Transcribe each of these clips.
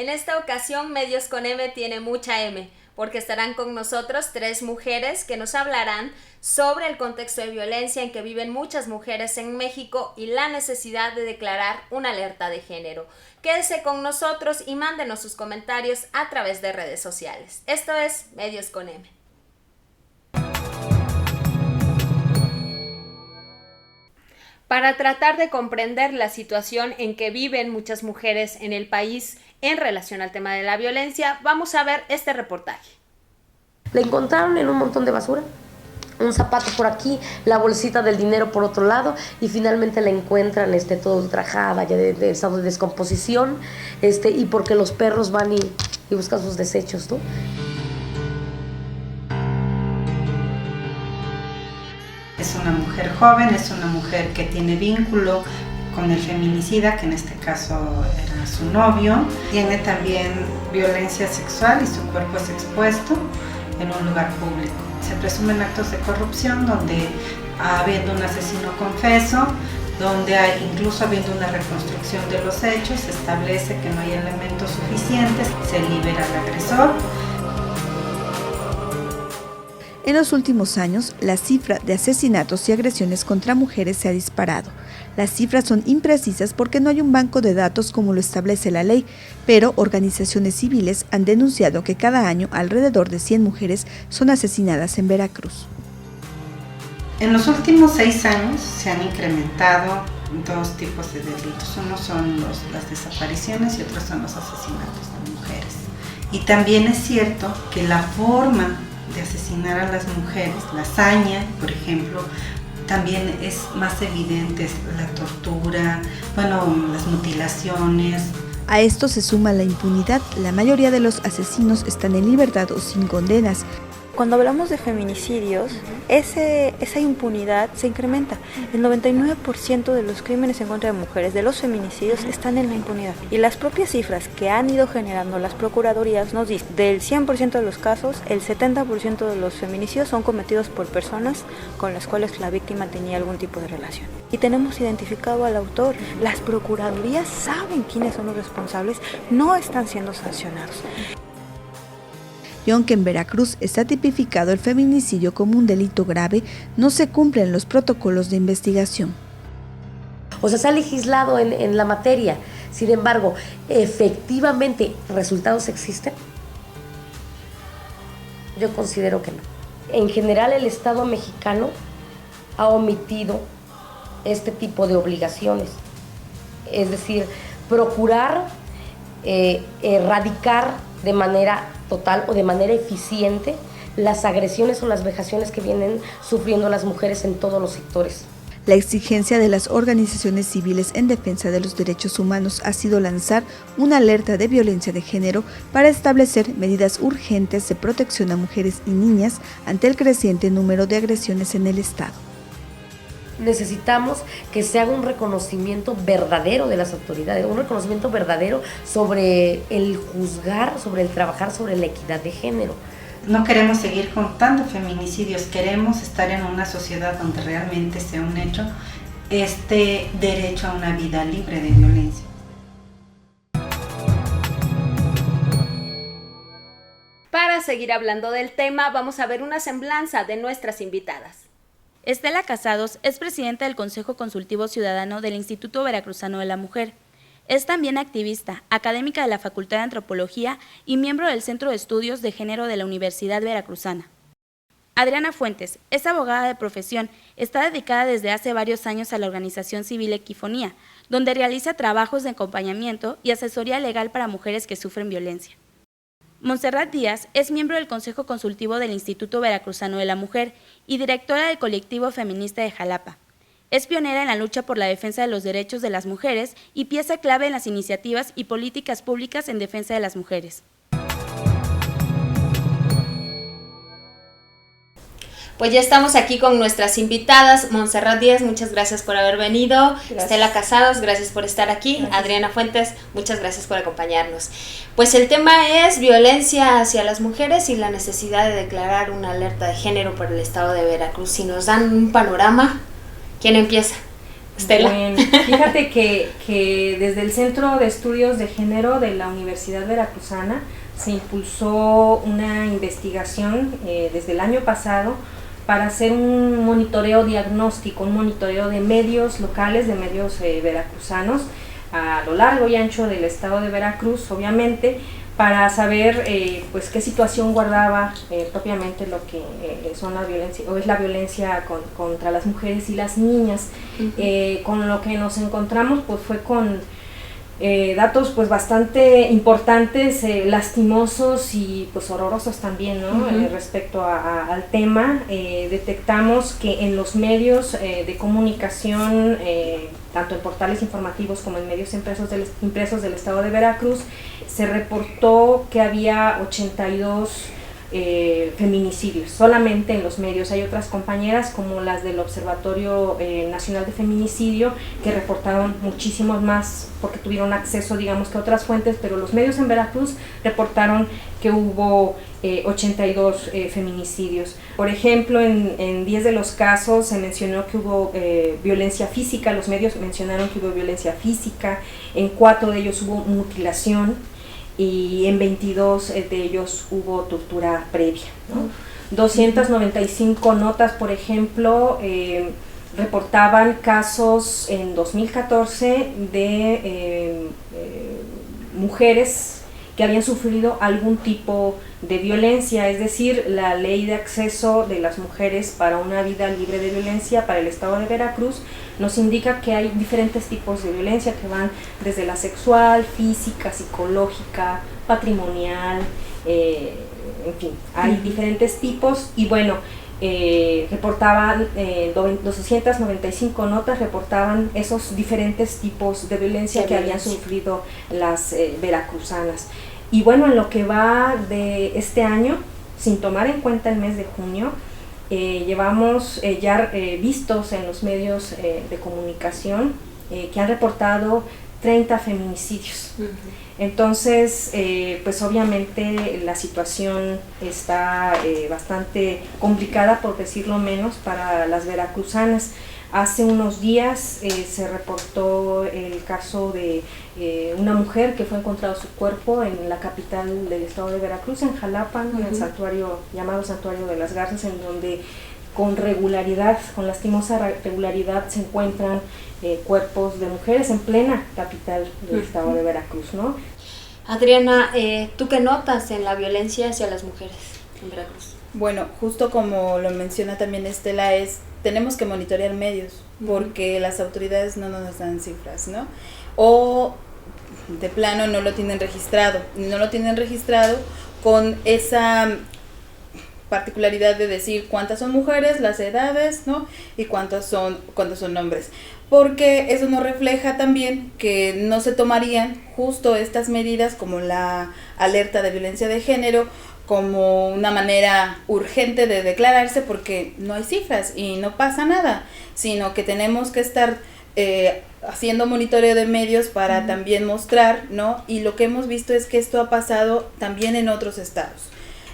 En esta ocasión, Medios con M tiene mucha M, porque estarán con nosotros 3 mujeres que nos hablarán sobre el contexto de violencia en que viven muchas mujeres en México y la necesidad de declarar una alerta de género. Quédese con nosotros y mándenos sus comentarios a través de redes sociales. Esto es Medios con M. Para tratar de comprender la situación en que viven muchas mujeres en el país en relación al tema de la violencia, vamos a ver este reportaje. La encontraron en un montón de basura, un zapato por aquí, la bolsita del dinero por otro lado, y finalmente la encuentran todo ultrajada, ya de estado de descomposición, y porque los perros van y buscan sus desechos, ¿no? Es una mujer joven, es una mujer que tiene vínculo con el feminicida, que en este caso era su novio. Tiene también violencia sexual y su cuerpo es expuesto en un lugar público. Se presumen actos de corrupción donde, habiendo un asesino confeso, donde incluso habiendo una reconstrucción de los hechos, se establece que no hay elementos suficientes, se libera al agresor. En los últimos años, la cifra de asesinatos y agresiones contra mujeres se ha disparado. Las cifras son imprecisas porque no hay un banco de datos como lo establece la ley, pero organizaciones civiles han denunciado que cada año alrededor de 100 mujeres son asesinadas en Veracruz. En los últimos 6 años se han incrementado 2 tipos de delitos. Uno son las desapariciones y otros son los asesinatos de mujeres. Y también es cierto que la forma de asesinar a las mujeres, la hazaña, por ejemplo, también es más evidente, la tortura, las mutilaciones. A esto se suma la impunidad. La mayoría de los asesinos están en libertad o sin condenas. Cuando hablamos de feminicidios, esa impunidad se incrementa. El 99% de los crímenes en contra de mujeres, de los feminicidios, están en la impunidad. Y las propias cifras que han ido generando las procuradurías nos dicen, del 100% de los casos, el 70% de los feminicidios son cometidos por personas con las cuales la víctima tenía algún tipo de relación. Y tenemos identificado al autor. Las procuradurías saben quiénes son los responsables, no están siendo sancionados. Y aunque en Veracruz está tipificado el feminicidio como un delito grave, no se cumplen los protocolos de investigación. O sea, se ha legislado en la materia. Sin embargo, ¿efectivamente resultados existen? Yo considero que no. En general, el Estado mexicano ha omitido este tipo de obligaciones. Es decir, procurar erradicar de manera total o de manera eficiente las agresiones o las vejaciones que vienen sufriendo las mujeres en todos los sectores. La exigencia de las organizaciones civiles en defensa de los derechos humanos ha sido lanzar una alerta de violencia de género para establecer medidas urgentes de protección a mujeres y niñas ante el creciente número de agresiones en el Estado. Necesitamos que se haga un reconocimiento verdadero de las autoridades, un reconocimiento verdadero sobre el juzgar, sobre el trabajar sobre la equidad de género. No queremos seguir contando feminicidios, queremos estar en una sociedad donde realmente sea un hecho este derecho a una vida libre de violencia. Para seguir hablando del tema, vamos a ver una semblanza de nuestras invitadas. Estela Casados es presidenta del Consejo Consultivo Ciudadano del Instituto Veracruzano de la Mujer. Es también activista, académica de la Facultad de Antropología y miembro del Centro de Estudios de Género de la Universidad Veracruzana. Adriana Fuentes es abogada de profesión, está dedicada desde hace varios años a la organización civil Equifonía, donde realiza trabajos de acompañamiento y asesoría legal para mujeres que sufren violencia. Montserrat Díaz es miembro del Consejo Consultivo del Instituto Veracruzano de la Mujer y directora del colectivo feminista de Jalapa. Es pionera en la lucha por la defensa de los derechos de las mujeres y pieza clave en las iniciativas y políticas públicas en defensa de las mujeres. Pues ya estamos aquí con nuestras invitadas. Montserrat Díaz, muchas gracias por haber venido. Gracias. Estela Casados, gracias por estar aquí. Gracias. Adriana Fuentes, muchas gracias por acompañarnos. Pues el tema es violencia hacia las mujeres y la necesidad de declarar una alerta de género por el estado de Veracruz. Si nos dan un panorama, ¿quién empieza? Estela. Bueno, fíjate que desde el Centro de Estudios de Género de la Universidad Veracruzana se impulsó una investigación desde el año pasado para hacer un monitoreo diagnóstico, un monitoreo de medios locales, de medios veracruzanos, a lo largo y ancho del estado de Veracruz, obviamente, para saber pues qué situación guardaba propiamente lo que son la violencia, o es la violencia contra las mujeres y las niñas. Con lo que nos encontramos pues fue con datos pues bastante importantes, lastimosos y pues horrorosos también, ¿no? Respecto al tema. Detectamos que en los medios de comunicación, tanto en portales informativos como en medios impresos del estado de Veracruz, se reportó que había 82 feminicidios, solamente en los medios. Hay otras compañeras como las del Observatorio Nacional de Feminicidio que reportaron muchísimos más porque tuvieron acceso, digamos, que a otras fuentes, pero los medios en Veracruz reportaron que hubo 82 feminicidios. Por ejemplo, en 10 de los casos se mencionó que hubo violencia física, los medios mencionaron que hubo violencia física, en 4 de ellos hubo mutilación, y en 22 de ellos hubo tortura previa, ¿no? 295 notas, por ejemplo, reportaban casos en 2014 de mujeres que habían sufrido algún tipo de violencia, es decir, la ley de acceso de las mujeres para una vida libre de violencia para el estado de Veracruz nos indica que hay diferentes tipos de violencia que van desde la sexual, física, psicológica, patrimonial, en fin, hay diferentes tipos. Y bueno, reportaban 295 notas, reportaban esos diferentes tipos de violencia que habían sufrido las veracruzanas. Y bueno, en lo que va de este año, sin tomar en cuenta el mes de junio, llevamos ya vistos en los medios de comunicación que han reportado 30 feminicidios. Entonces, pues obviamente la situación está bastante complicada, por decirlo menos, para las veracruzanas. Hace unos días se reportó el caso de una mujer que fue encontrado su cuerpo en la capital del estado de Veracruz, en Jalapa, en el santuario llamado Santuario de las Garzas, en donde con regularidad, con lastimosa regularidad, se encuentran cuerpos de mujeres en plena capital del estado de Veracruz, ¿no? Adriana, ¿tú qué notas en la violencia hacia las mujeres en Veracruz? Bueno, justo como lo menciona también Estela, tenemos que monitorear medios, porque las autoridades no nos dan cifras, ¿no? O de plano no lo tienen registrado con esa particularidad de decir cuántas son mujeres, las edades, ¿no? Y cuántos son hombres, porque eso nos refleja también que no se tomarían justo estas medidas como la alerta de violencia de género como una manera urgente de declararse, porque no hay cifras y no pasa nada, sino que tenemos que estar haciendo monitoreo de medios para también mostrar, ¿no? Y lo que hemos visto es que esto ha pasado también en otros estados.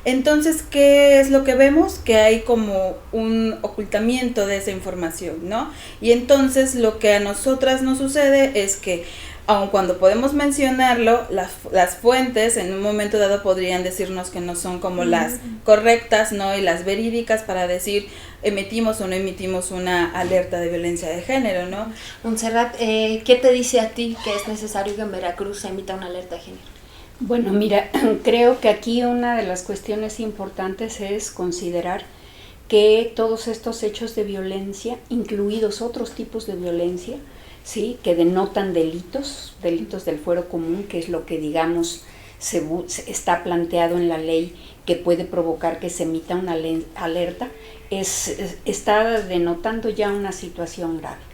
Entonces, ¿qué es lo que vemos? Que hay como un ocultamiento de esa información, ¿no? Y entonces lo que a nosotras nos sucede es que, aun cuando podemos mencionarlo, las fuentes en un momento dado podrían decirnos que no son como las correctas, ¿no? Y las verídicas para decir emitimos o no emitimos una alerta de violencia de género, ¿no? Montserrat, ¿qué te dice a ti que es necesario que en Veracruz se emita una alerta de género? Bueno, mira, creo que aquí una de las cuestiones importantes es considerar que todos estos hechos de violencia, incluidos otros tipos de violencia, ¿sí?, que denotan delitos del fuero común, que es lo que, digamos, está planteado en la ley, que puede provocar que se emita una alerta, está denotando ya una situación grave.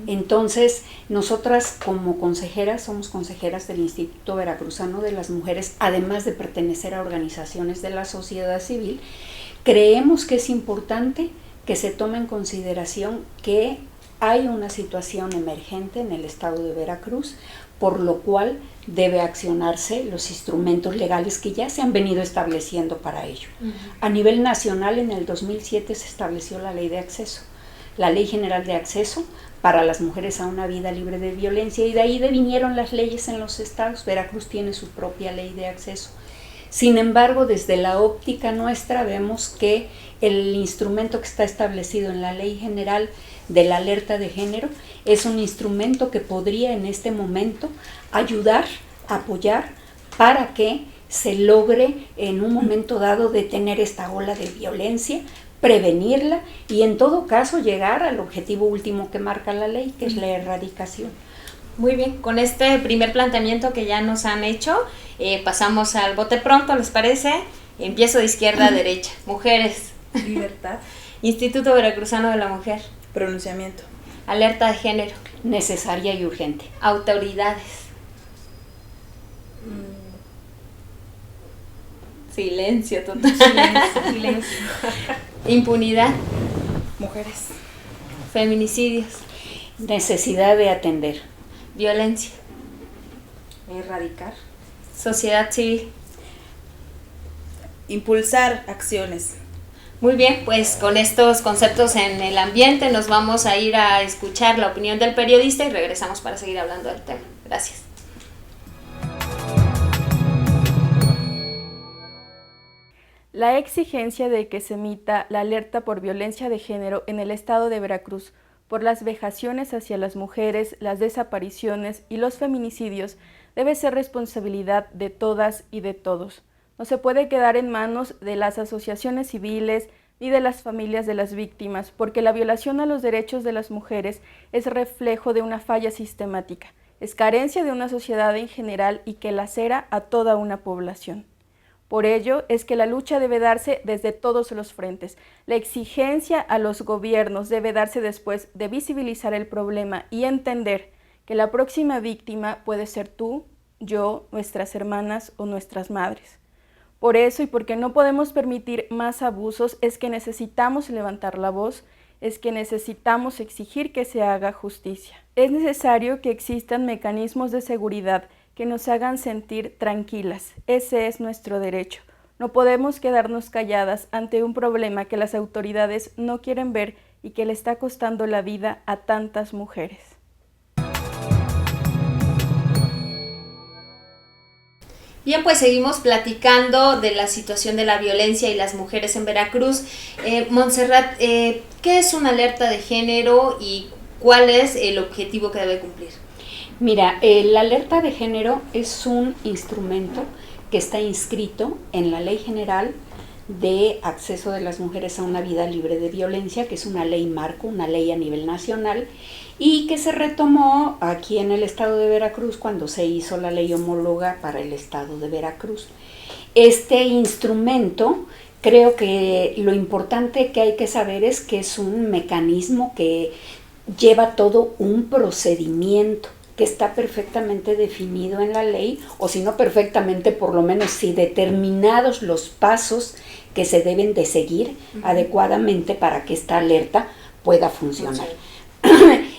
Entonces, nosotras como consejeras, somos consejeras del Instituto Veracruzano de las Mujeres, además de pertenecer a organizaciones de la sociedad civil, creemos que es importante que se tome en consideración que hay una situación emergente en el estado de Veracruz, por lo cual debe accionarse los instrumentos legales que ya se han venido estableciendo para ello. A nivel nacional, en el 2007 se estableció la Ley de Acceso, la Ley General de Acceso, para las mujeres a una vida libre de violencia, y de ahí vinieron las leyes en los estados. Veracruz tiene su propia ley de acceso. Sin embargo, desde la óptica nuestra vemos que el instrumento que está establecido en la Ley General de la Alerta de Género es un instrumento que podría en este momento ayudar, apoyar para que se logre en un momento dado detener esta ola de violencia, prevenirla y en todo caso llegar al objetivo último que marca la ley, que es la erradicación. Muy bien, con este primer planteamiento que ya nos han hecho, pasamos al bote pronto, ¿les parece? Empiezo de izquierda a derecha. Mujeres. Libertad. Instituto Veracruzano de la Mujer. Pronunciamiento. Alerta de género. Necesaria y urgente. Autoridades. Silencio total. Silencio. Impunidad. Mujeres. Feminicidios. Necesidad de atender. Violencia. Erradicar. Sociedad civil. Impulsar acciones. Muy bien, pues con estos conceptos en el ambiente nos vamos a ir a escuchar la opinión del periodista y regresamos para seguir hablando del tema. Gracias. La exigencia de que se emita la alerta por violencia de género en el estado de Veracruz por las vejaciones hacia las mujeres, las desapariciones y los feminicidios debe ser responsabilidad de todas y de todos. No se puede quedar en manos de las asociaciones civiles ni de las familias de las víctimas, porque la violación a los derechos de las mujeres es reflejo de una falla sistemática, es carencia de una sociedad en general y que lacera a toda una población. Por ello es que la lucha debe darse desde todos los frentes. La exigencia a los gobiernos debe darse después de visibilizar el problema y entender que la próxima víctima puede ser tú, yo, nuestras hermanas o nuestras madres. Por eso y porque no podemos permitir más abusos es que necesitamos levantar la voz, es que necesitamos exigir que se haga justicia. Es necesario que existan mecanismos de seguridad que nos hagan sentir tranquilas. Ese es nuestro derecho. No podemos quedarnos calladas ante un problema que las autoridades no quieren ver y que le está costando la vida a tantas mujeres. Bien, pues seguimos platicando de la situación de la violencia y las mujeres en Veracruz. Montserrat, ¿qué es una alerta de género y cuál es el objetivo que debe cumplir? Mira, la alerta de género es un instrumento que está inscrito en la Ley General de Acceso de las Mujeres a una Vida Libre de Violencia, que es una ley marco, una ley a nivel nacional, y que se retomó aquí en el estado de Veracruz cuando se hizo la ley homóloga para el estado de Veracruz. Este instrumento, creo que lo importante que hay que saber es que es un mecanismo que lleva todo un procedimiento que está perfectamente definido en la ley, o si no perfectamente, por lo menos sí determinados los pasos que se deben de seguir adecuadamente para que esta alerta pueda funcionar.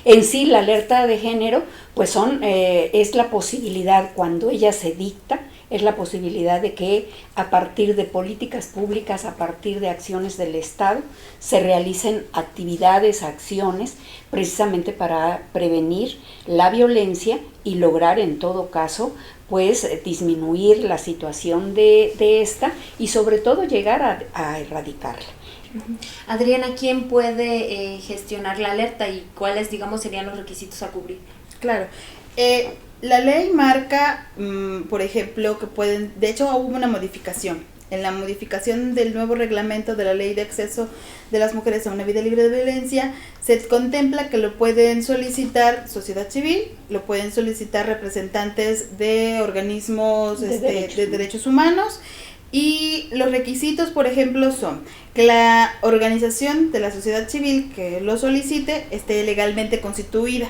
En sí, la alerta de género, pues es la posibilidad, cuando ella se dicta, es la posibilidad de que a partir de políticas públicas, a partir de acciones del Estado, se realicen actividades, acciones, precisamente para prevenir la violencia y lograr en todo caso, pues disminuir la situación de esta y sobre todo llegar a erradicarla. Adriana, ¿quién puede gestionar la alerta y cuáles, digamos, serían los requisitos a cubrir? Claro. La ley marca, por ejemplo, que pueden, de hecho hubo una modificación. En la modificación del nuevo reglamento de la Ley de Acceso de las Mujeres a una Vida Libre de Violencia, se contempla que lo pueden solicitar sociedad civil, lo pueden solicitar representantes de organismos de derechos humanos, y los requisitos, por ejemplo, son que la organización de la sociedad civil que lo solicite esté legalmente constituida.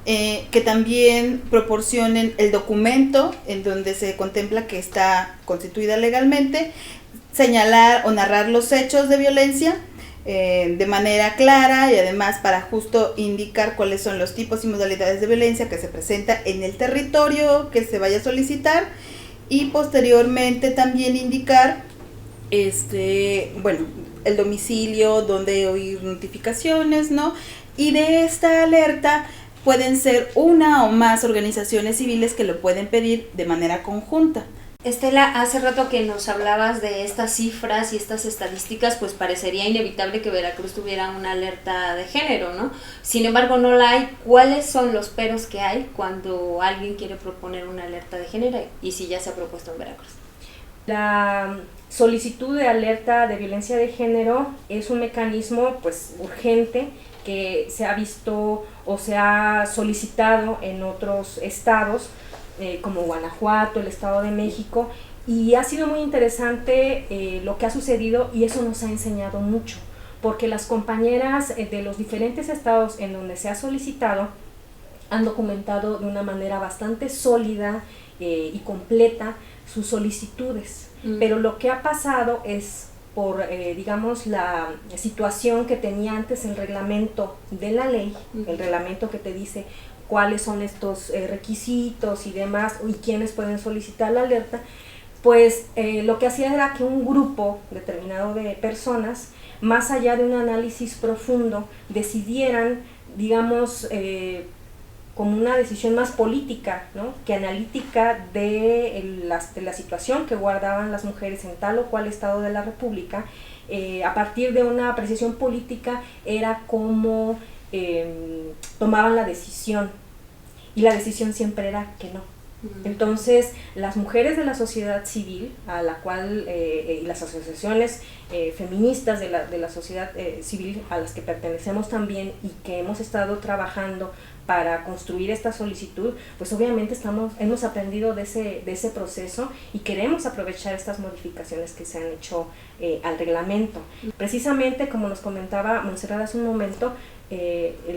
Que también proporcionen el documento en donde se contempla que está constituida legalmente, señalar o narrar los hechos de violencia de manera clara y además para justo indicar cuáles son los tipos y modalidades de violencia que se presenta en el territorio que se vaya a solicitar, y posteriormente también indicar el domicilio donde oír notificaciones, ¿no? Y de esta alerta pueden ser una o más organizaciones civiles que lo pueden pedir de manera conjunta. Estela, hace rato que nos hablabas de estas cifras y estas estadísticas, pues parecería inevitable que Veracruz tuviera una alerta de género, ¿no? Sin embargo, no la hay. ¿Cuáles son los peros que hay cuando alguien quiere proponer una alerta de género y si ya se ha propuesto en Veracruz? La solicitud de alerta de violencia de género es un mecanismo pues urgente que se ha visto o se ha solicitado en otros estados, como Guanajuato, el Estado de México, y ha sido muy interesante lo que ha sucedido, y eso nos ha enseñado mucho, porque las compañeras de los diferentes estados en donde se ha solicitado han documentado de una manera bastante sólida y completa sus solicitudes, pero lo que ha pasado es por, digamos, la situación que tenía antes el reglamento de la ley, el reglamento que te dice cuáles son estos requisitos y demás, y quiénes pueden solicitar la alerta, pues lo que hacía era que un grupo determinado de personas, más allá de un análisis profundo, decidieran, digamos, como una decisión más política, ¿no?, que analítica de la situación que guardaban las mujeres en tal o cual estado de la República. A partir de una apreciación política era como tomaban la decisión, y la decisión siempre era que no. Entonces, las mujeres de la sociedad civil, a la cual, y las asociaciones feministas de la sociedad civil a las que pertenecemos también y que hemos estado trabajando para construir esta solicitud, pues obviamente hemos aprendido de ese proceso y queremos aprovechar estas modificaciones que se han hecho al reglamento. Precisamente, como nos comentaba Montserrat hace un momento,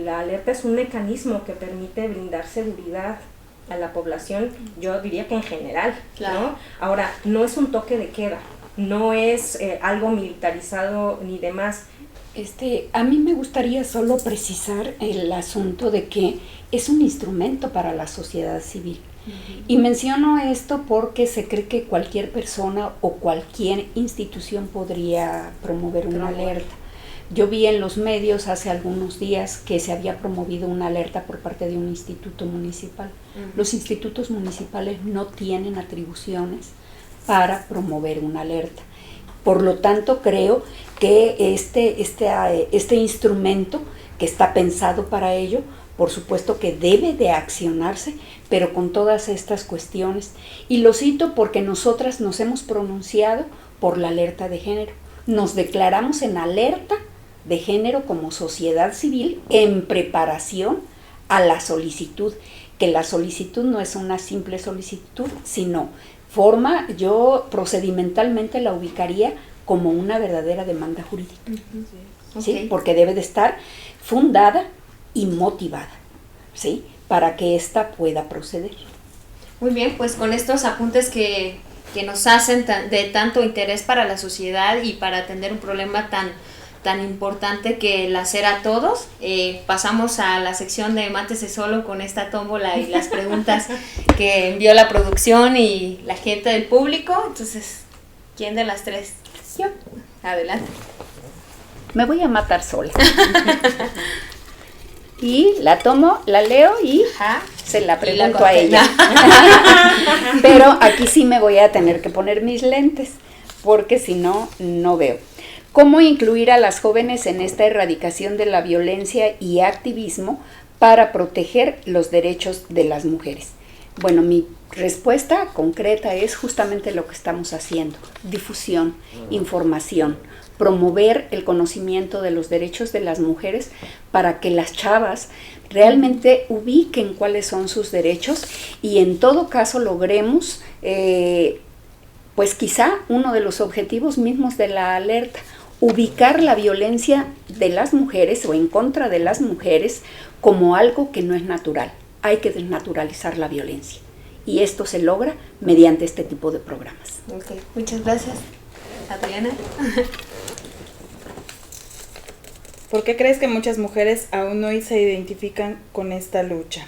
la alerta es un mecanismo que permite brindar seguridad a la población, yo diría que en general, claro, ¿no? Ahora, no es un toque de queda, no es algo militarizado ni demás. A mí me gustaría solo precisar el asunto de que es un instrumento para la sociedad civil. Y menciono esto porque se cree que cualquier persona o cualquier institución podría promover una alerta. Yo vi en los medios hace algunos días que se había promovido una alerta por parte de un instituto municipal. Los institutos municipales no tienen atribuciones para promover una alerta. Por lo tanto, creo que este instrumento que está pensado para ello, por supuesto que debe de accionarse, pero con todas estas cuestiones. Y lo cito porque nosotras nos hemos pronunciado por la alerta de género. Nos declaramos en alerta de género como sociedad civil en preparación a la solicitud, que la solicitud no es una simple solicitud, sino yo procedimentalmente la ubicaría como una verdadera demanda jurídica, ¿sí? Porque debe de estar fundada y motivada, ¿sí?, para que ésta pueda proceder. Muy bien, pues con estos apuntes que nos hacen de tanto interés para la sociedad y para atender un problema tan importante que lacera a todos, pasamos a la sección de Mátese Solo con esta tómbola y las preguntas que envió la producción y la gente del público. Entonces, ¿quién de las tres? Yo. Adelante. Me voy a matar sola. Y la tomo, la leo y se la pregunto a ella. Pero aquí sí me voy a tener que poner mis lentes, porque si no, no veo. ¿Cómo incluir a las jóvenes en esta erradicación de la violencia y activismo para proteger los derechos de las mujeres? Bueno, mi respuesta concreta es justamente lo que estamos haciendo: difusión, información, promover el conocimiento de los derechos de las mujeres para que las chavas realmente ubiquen cuáles son sus derechos y en todo caso logremos, pues quizá uno de los objetivos mismos de la alerta, ubicar la violencia de las mujeres o en contra de las mujeres como algo que no es natural. Hay que desnaturalizar la violencia y esto se logra mediante este tipo de programas. Ok, muchas gracias. Adriana. ¿Por qué crees que muchas mujeres aún no se identifican con esta lucha?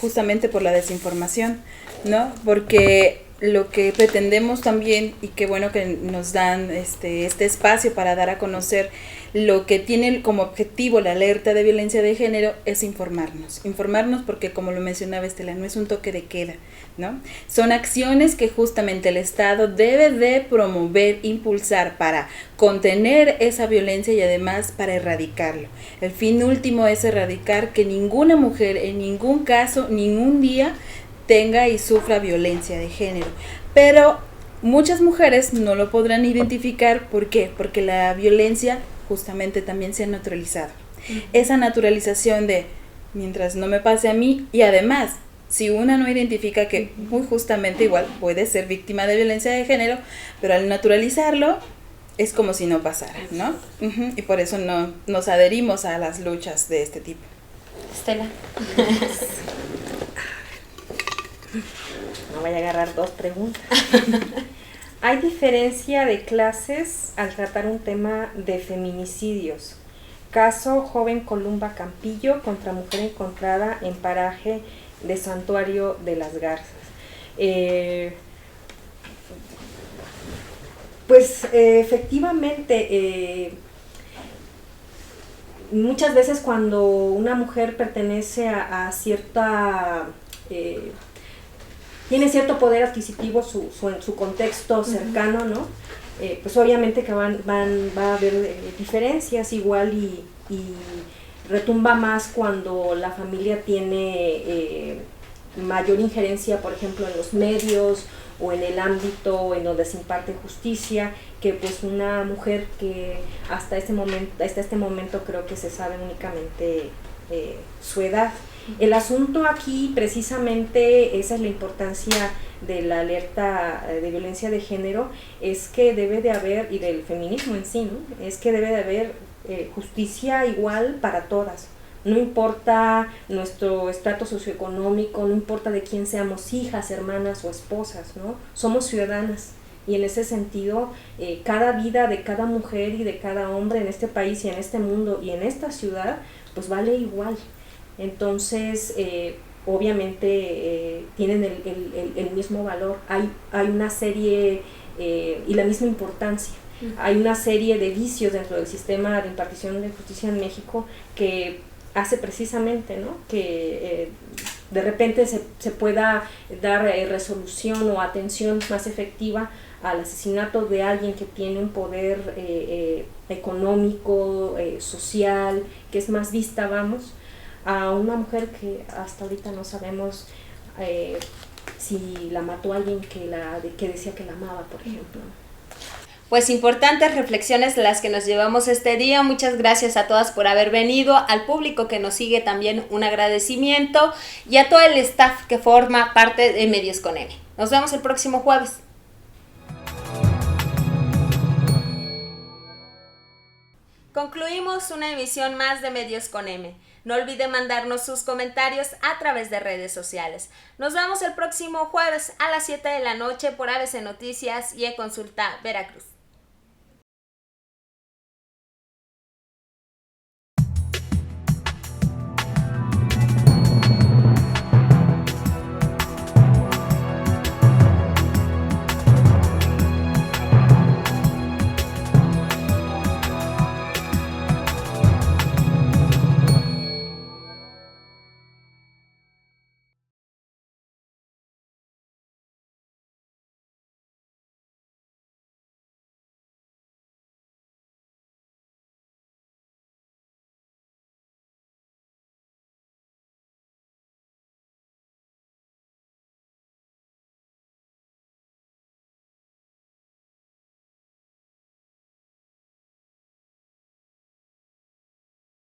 Justamente por la desinformación, ¿no? Porque lo que pretendemos también, y qué bueno que nos dan este espacio para dar a conocer lo que tiene como objetivo la alerta de violencia de género, es informarnos porque, como lo mencionaba Estela, no es un toque de queda, ¿no? Son acciones que justamente el Estado debe de promover, impulsar para contener esa violencia y además para erradicarlo. El fin último es erradicar que ninguna mujer en ningún caso, ningún día tenga y sufra violencia de género. Pero muchas mujeres no lo podrán identificar. ¿Por qué? Porque la violencia justamente también se ha naturalizado. Esa naturalización de mientras no me pase a mí, y además si una no identifica que muy justamente igual puede ser víctima de violencia de género, pero al naturalizarlo es como si no pasara, ¿no? Y por eso no nos adherimos a las luchas de este tipo. Estela. No vaya a agarrar dos preguntas. ¿Hay diferencia de clases al tratar un tema de feminicidios? Caso joven Columba Campillo contra mujer encontrada en paraje de Santuario de las Garzas. Efectivamente, muchas veces cuando una mujer pertenece a cierta... tiene cierto poder adquisitivo en su contexto cercano, ¿no? Pues obviamente que va a haber diferencias igual y retumba más cuando la familia tiene mayor injerencia, por ejemplo, en los medios o en el ámbito en donde se imparte justicia, que pues una mujer que hasta este momento creo que se sabe únicamente su edad. El asunto aquí, precisamente, esa es la importancia de la alerta de violencia de género, es que debe de haber, y del feminismo en sí, ¿no? Es que debe de haber justicia igual para todas. No importa nuestro estrato socioeconómico, no importa de quién seamos hijas, hermanas o esposas, ¿no? Somos ciudadanas. Y en ese sentido, cada vida de cada mujer y de cada hombre en este país y en este mundo y en esta ciudad, pues vale igual. Entonces, obviamente tienen el mismo valor. Hay una serie y la misma importancia. Hay una serie de vicios dentro del sistema de impartición de justicia en México que hace precisamente, ¿no?, que de repente se pueda dar resolución o atención más efectiva al asesinato de alguien que tiene un poder económico, social, que es más vista, vamos, a una mujer que hasta ahorita no sabemos si la mató alguien que decía que la amaba, por ejemplo. Pues importantes reflexiones las que nos llevamos este día. Muchas gracias a todas por haber venido, al público que nos sigue también un agradecimiento y a todo el staff que forma parte de Medios con M. Nos vemos el próximo jueves. Concluimos una emisión más de Medios con M. No olvide mandarnos sus comentarios a través de redes sociales. Nos vemos el próximo jueves a las 7 de la noche por ABC Noticias y eConsulta Veracruz.